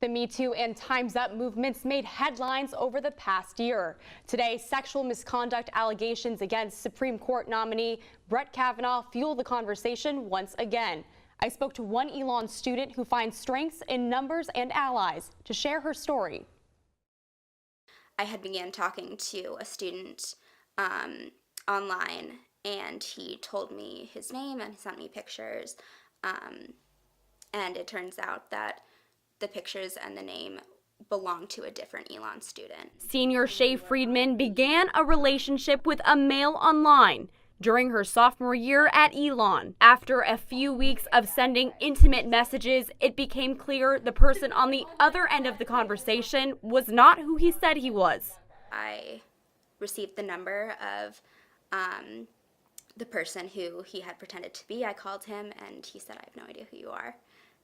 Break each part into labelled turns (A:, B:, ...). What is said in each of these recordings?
A: The Me Too and Time's Up movements made headlines over the past year. Today, sexual misconduct allegations against Supreme Court nominee Brett Kavanaugh fueled the conversation once again. I spoke to one ELN student who finds strengths in numbers and allies to share her story.
B: I had began talking to a student online, and he told me his name and sent me pictures, and it turns out that the pictures and the name belong to a different ELN student.
C: Senior Shay Friedman began a relationship with a male online during her sophomore year at ELN. After a few weeks of sending intimate messages, it became clear the person on the other end of the conversation was not who he said he was.
B: I received the number of the person who he had pretended to be. I called him and he said, "I have no idea who you are."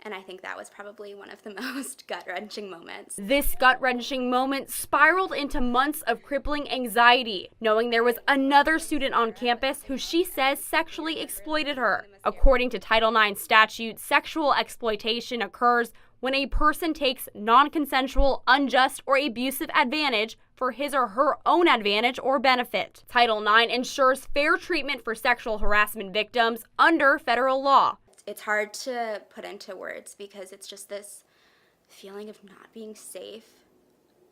B: And I think that was probably one of the most gut-wrenching moments.
C: This gut-wrenching moment spiraled into months of crippling anxiety, knowing there was another student on campus who she says sexually exploited her. According to Title IX statute, sexual exploitation occurs when a person takes non-consensual, unjust, or abusive advantage for his or her own advantage or benefit. Title IX ensures fair treatment for sexual harassment victims under federal law.
B: It's hard to put into words because it's just this feeling of not being safe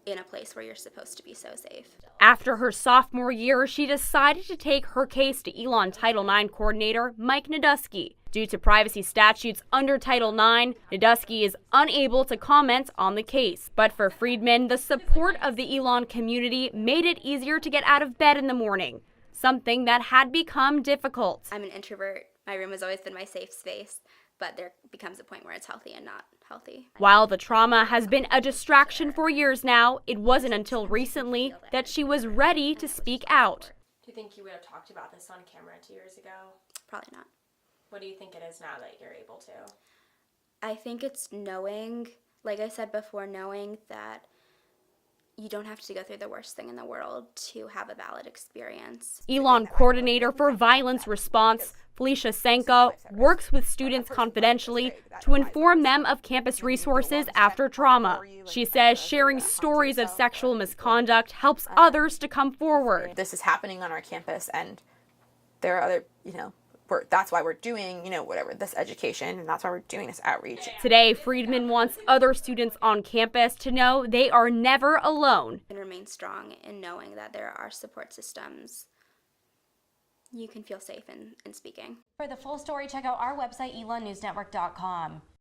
B: in a place where you're supposed to be so safe.
C: After her sophomore year, she decided to take her case to ELN Title IX coordinator Mike Nadusky. Due to privacy statutes under Title IX, Nadusky is unable to comment on the case. But for Friedman, the support of the ELN community made it easier to get out of bed in the morning, something that had become difficult.
B: I'm an introvert. My room has always been my safe space, but there becomes a point where it's healthy and not healthy.
C: While the trauma has been a distraction for years now, it wasn't until recently that she was ready to speak out.
D: Do you think you would have talked about this on camera 2 years ago?
B: Probably not.
D: What do you think it is now that you're able to?
B: I think it's knowing, like I said before, knowing that you don't have to go through the worst thing in the world to have a valid experience.
C: ELN coordinator for violence response, Felicia Senko, works with students confidentially to inform them of campus resources after trauma. She says sharing stories of sexual misconduct helps others to come forward.
E: This is happening on our campus, and there are other, that's why we're doing, whatever, this education, and that's why we're doing this outreach.
C: Today, Friedman wants other students on campus to know they are never alone.
B: And remain strong in knowing that there are support systems. You can feel safe in speaking.
F: For the full story, check out our website, elnnewsnetwork.com.